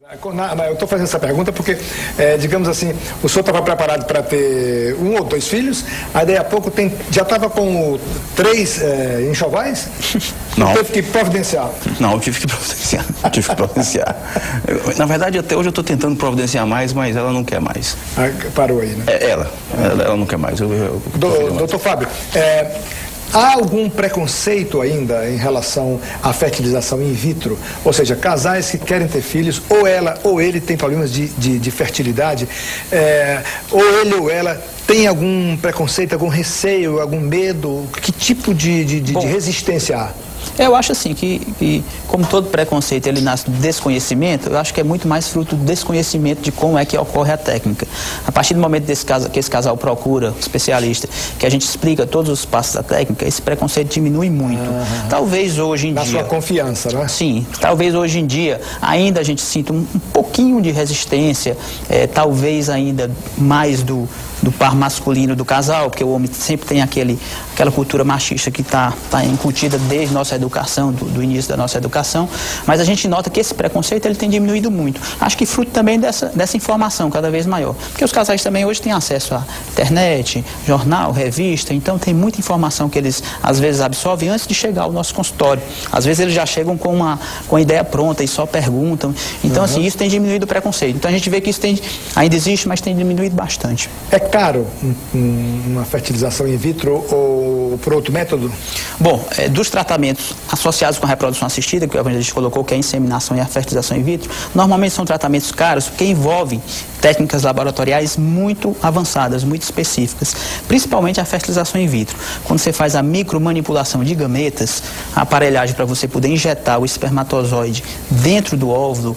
Eu estou fazendo essa pergunta porque, digamos assim, o senhor estava preparado para ter 1 ou 2 filhos, aí daí a pouco já estava com 3 enxovais? Não. Teve que providenciar? Não, eu tive que providenciar. Na verdade, até hoje eu estou tentando providenciar mais, mas ela não quer mais. Parou aí, né? Ela não quer mais. Doutor Fábio, há algum preconceito ainda em relação à fertilização in vitro? Ou seja, casais que querem ter filhos, ou ela ou ele tem problemas de fertilidade, ou ele ou ela tem algum preconceito, algum receio, algum medo? Que tipo de resistência há? Eu acho assim que, como todo preconceito ele nasce do desconhecimento, eu acho que é muito mais fruto do desconhecimento de como é que ocorre a técnica. A partir do momento que esse casal procura um especialista, que a gente explica todos os passos da técnica, esse preconceito diminui muito. Talvez hoje em dia... Na sua confiança, né? Sim, talvez hoje em dia ainda a gente sinta um pouquinho de resistência, talvez ainda mais do par masculino do casal, porque o homem sempre tem aquela cultura machista que está incutida desde nossa educação, do início da nossa educação, mas a gente nota que esse preconceito ele tem diminuído muito. Acho que fruto também dessa informação cada vez maior, porque os casais também hoje têm acesso à internet, jornal, revista, então tem muita informação que eles às vezes absorvem antes de chegar ao nosso consultório. Às vezes eles já chegam com a ideia pronta e só perguntam. Então assim, isso tem diminuído o preconceito. Então a gente vê que isso ainda existe, mas tem diminuído bastante. É caro uma fertilização in vitro ou por outro método? Bom, dos tratamentos associados com a reprodução assistida, que o evangelista colocou, que é a inseminação e a fertilização in vitro, normalmente são tratamentos caros porque envolvem técnicas laboratoriais muito avançadas, muito específicas, principalmente a fertilização in vitro. Quando você faz a micromanipulação de gametas, a aparelhagem para você poder injetar o espermatozoide dentro do óvulo,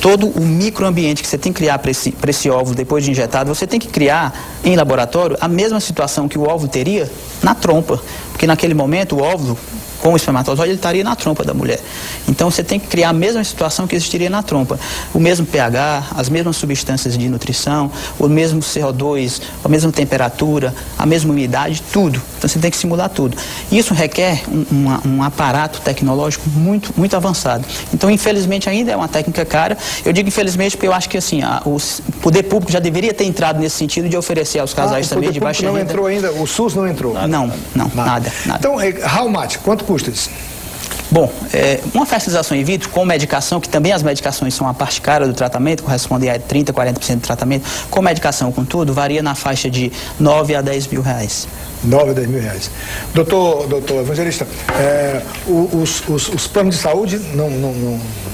todo o microambiente que você tem que criar para esse óvulo depois de injetado, você tem que criar em laboratório a mesma situação que o óvulo teria na trompa, porque naquele momento o óvulo com o espermatozoide, ele estaria na trompa da mulher. Então você tem que criar a mesma situação que existiria na trompa. O mesmo pH, as mesmas substâncias de nutrição, o mesmo CO2, a mesma temperatura, a mesma umidade, tudo. Então você tem que simular tudo. Isso requer um aparato tecnológico muito, muito avançado. Então, infelizmente, ainda é uma técnica cara. Eu digo infelizmente porque eu acho que assim, o poder público já deveria ter entrado nesse sentido de oferecer aos casais também de baixa renda. Não entrou ainda, o SUS não entrou? Nada. Então, how much? Quanto custa isso? Bom, uma fertilização in vitro com medicação, que também as medicações são a parte cara do tratamento, correspondem a 30%, 40% do tratamento, com medicação, com tudo, varia na faixa de 9 a 10 mil reais. 9 a 10 mil reais. Doutor evangelista, os planos de saúde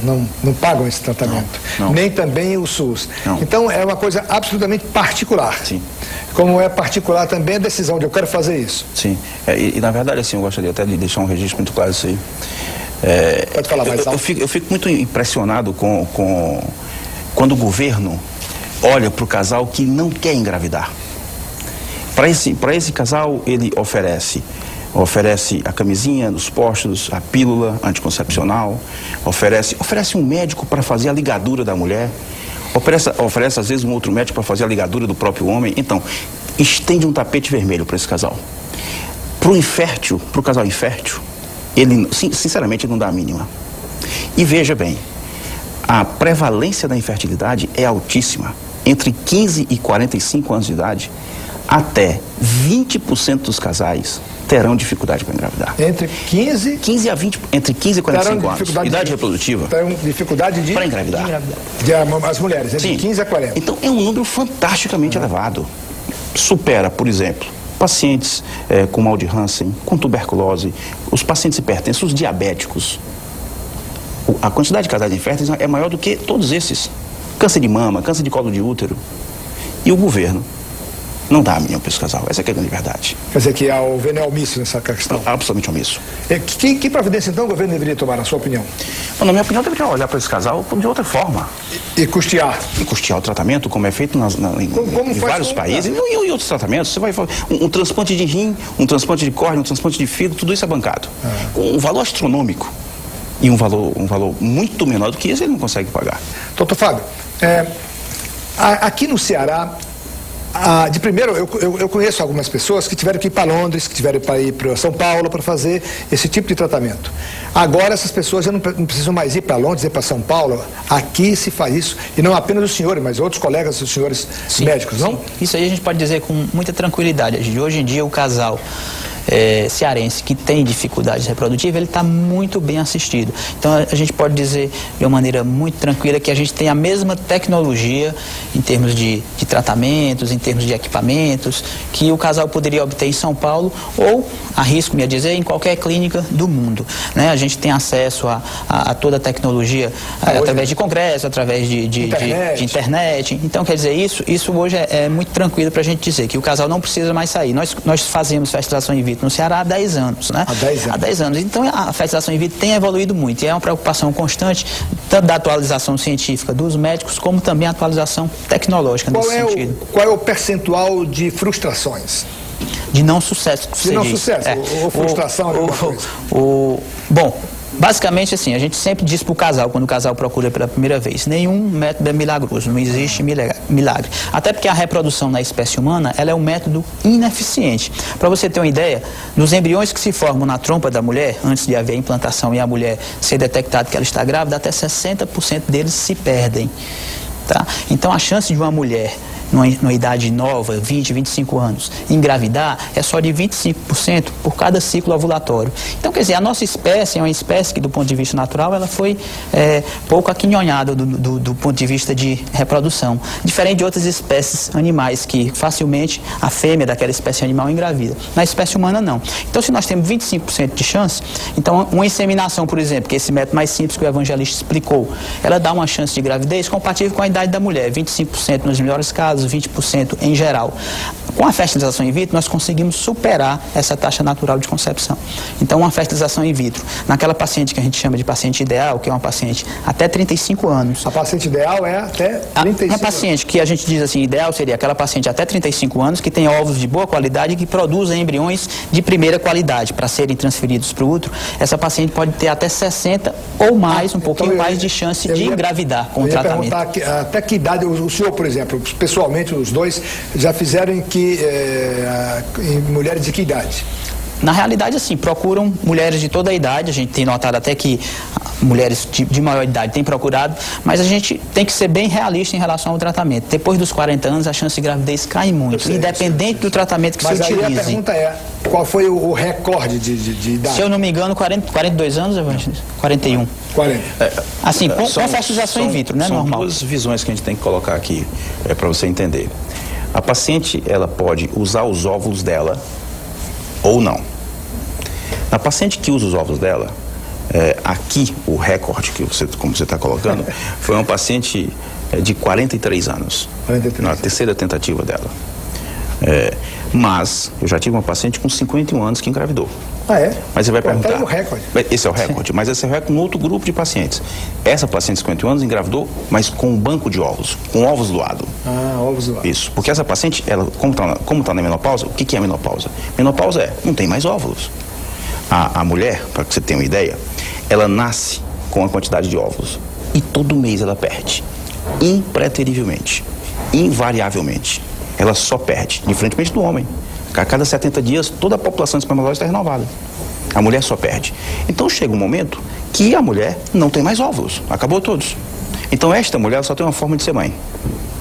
não pagam esse tratamento, não. Nem também o SUS. Não. Então é uma coisa absolutamente particular. Sim. Como é particular também a decisão de eu quero fazer isso. Sim, e na verdade assim, eu gostaria até de deixar um registro muito claro disso aí. Pode falar mais alto. Eu fico muito impressionado quando o governo olha para o casal que não quer engravidar. Para esse casal, ele oferece a camisinha nos postos, a pílula anticoncepcional, oferece um médico para fazer a ligadura da mulher, oferece às vezes um outro médico para fazer a ligadura do próprio homem. Então, estende um tapete vermelho para esse casal. Para o casal infértil, ele, sinceramente, não dá a mínima. E veja bem, a prevalência da infertilidade é altíssima. Entre 15 e 45 anos de idade, até 20% dos casais terão dificuldade para engravidar. Entre 15 e 45 anos. Idade reprodutiva. Terão dificuldade para engravidar. As mulheres, entre 15 a 40. Então é um número fantasticamente elevado. Supera, por exemplo, pacientes com mal de Hansen, com tuberculose, os pacientes hipertensos, os diabéticos. A quantidade de casais inférteis é maior do que todos esses. Câncer de mama, câncer de colo de útero. E o governo não dá a mínima para esse casal. Essa é a grande verdade. Quer dizer que o governo é omisso nessa questão? Absolutamente omisso. Que providência, então, o governo deveria tomar, na sua opinião? Bom, na minha opinião, deveria olhar para esse casal de outra forma. E custear? E custear o tratamento, como é feito em vários países. E outros tratamentos. Você vai um transplante de rim, um transplante de córnea, um transplante de fígado, tudo isso é bancado. Com um valor astronômico. E um valor muito menor do que esse, ele não consegue pagar. Doutor Fábio, aqui no Ceará, De primeiro, eu conheço algumas pessoas que tiveram que ir para Londres, que tiveram que ir para São Paulo para fazer esse tipo de tratamento. Agora essas pessoas já não precisam mais ir para Londres, ir para São Paulo. Aqui se faz isso, e não apenas os senhores, mas outros colegas dos senhores médicos, não? Sim. Isso aí a gente pode dizer com muita tranquilidade. Hoje em dia o casal cearense que tem dificuldades reprodutivas, ele está muito bem assistido. Então a gente pode dizer de uma maneira muito tranquila que a gente tem a mesma tecnologia em termos de tratamentos, em termos de equipamentos, que o casal poderia obter em São Paulo ou, arrisco-me a dizer, em qualquer clínica do mundo, né? A gente tem acesso a toda a tecnologia através de congresso, através de internet. Então, quer dizer, isso hoje é muito tranquilo para a gente dizer que o casal não precisa mais sair. Nós fazemos fertilização in vitro no Ceará há 10 anos, né? Há 10 anos. Então a fertilização in vitro tem evoluído muito e é uma preocupação constante, tanto da atualização científica dos médicos, como também a atualização tecnológica nesse sentido. Qual é o percentual de frustrações? De não sucesso. De não sucesso, ou frustração, alguma coisa? Bom, basicamente assim, a gente sempre diz para o casal, quando o casal procura pela primeira vez, nenhum método é milagroso, não existe milagre. Até porque a reprodução na espécie humana, ela é um método ineficiente. Para você ter uma ideia, dos embriões que se formam na trompa da mulher, antes de haver a implantação e a mulher ser detectada que ela está grávida, até 60% deles se perdem. Tá? Então a chance de uma mulher numa idade nova, 20, 25 anos, engravidar é só de 25% por cada ciclo ovulatório. Então, quer dizer, a nossa espécie é uma espécie que, do ponto de vista natural, ela foi pouco aquinhonhada do ponto de vista de reprodução. Diferente de outras espécies animais, que facilmente a fêmea daquela espécie animal engravida. Na espécie humana, não. Então, se nós temos 25% de chance, então uma inseminação, por exemplo, que é esse método mais simples que o evangelista explicou, ela dá uma chance de gravidez compatível com a idade da mulher, 25% nos melhores casos, 20% em geral. Com a fertilização in vitro, nós conseguimos superar essa taxa natural de concepção. Então, uma fertilização in vitro, naquela paciente que a gente chama de paciente ideal, que é uma paciente até 35 anos. A paciente ideal é até 35 A paciente que a gente diz assim, ideal seria aquela paciente até 35 anos, que tem óvulos de boa qualidade e que produzem embriões de primeira qualidade para serem transferidos para o útero. Essa paciente pode ter até 60 ou mais, um pouquinho mais de chance de engravidar com o tratamento. Até que idade, o senhor, por exemplo, pessoalmente, os dois já fizeram em mulheres de que idade? Na realidade, assim, procuram mulheres de toda a idade. A gente tem notado até que mulheres de maior idade têm procurado, mas a gente tem que ser bem realista em relação ao tratamento. Depois dos 40 anos, a chance de gravidez cai muito, independente do tratamento que se utilize. Mas aí a pergunta é, qual foi o recorde de idade? Se eu não me engano, 42 anos, Evangelista? 41. 40. Assim, com fertilização in vitro, né? Normal. São duas visões que a gente tem que colocar aqui, para você entender. A paciente, ela pode usar os óvulos dela ou não. Na paciente que usa os óvulos dela, aqui o recorde, como você está colocando, foi uma paciente de 43 anos. 43. Na terceira tentativa dela. Mas eu já tive uma paciente com 51 anos que engravidou. Ah, é? Mas você vai perguntar. Tá no recorde. Esse é o recorde, mas esse é o recorde no outro grupo de pacientes. Essa paciente de 51 anos engravidou, mas com um banco de ovos, com ovos doados. Ah, ovos doados. Isso, porque essa paciente, ela, como está na menopausa, o que é a menopausa? Menopausa não tem mais óvulos. A mulher, para que você tenha uma ideia, ela nasce com a quantidade de óvulos e todo mês ela perde, impreterivelmente, invariavelmente. Ela só perde, diferentemente do homem. A cada 70 dias, toda a população espermatológica está renovada. A mulher só perde. Então chega um momento que a mulher não tem mais óvulos. Acabou todos. Então esta mulher só tem uma forma de ser mãe,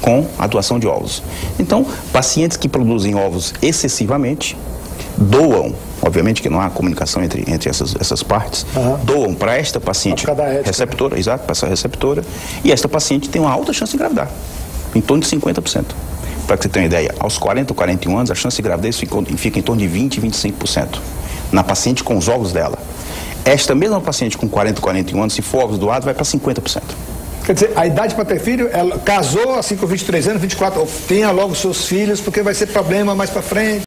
com a doação de óvulos. Então, pacientes que produzem óvulos excessivamente, doam, obviamente que não há comunicação entre essas partes, doam para esta paciente receptora, exato, para essa receptora, e esta paciente tem uma alta chance de engravidar, em torno de 50%. Para que você tenha uma ideia, aos 40 ou 41 anos, a chance de gravidez fica em torno de 20% e 25%. Na paciente com os óvulos dela. Esta mesma paciente com 40 ou 41 anos, se for óvulos doados, vai para 50%. Quer dizer, a idade para ter filho, ela casou assim com 23 anos, 24, tenha logo seus filhos, porque vai ser problema mais para frente.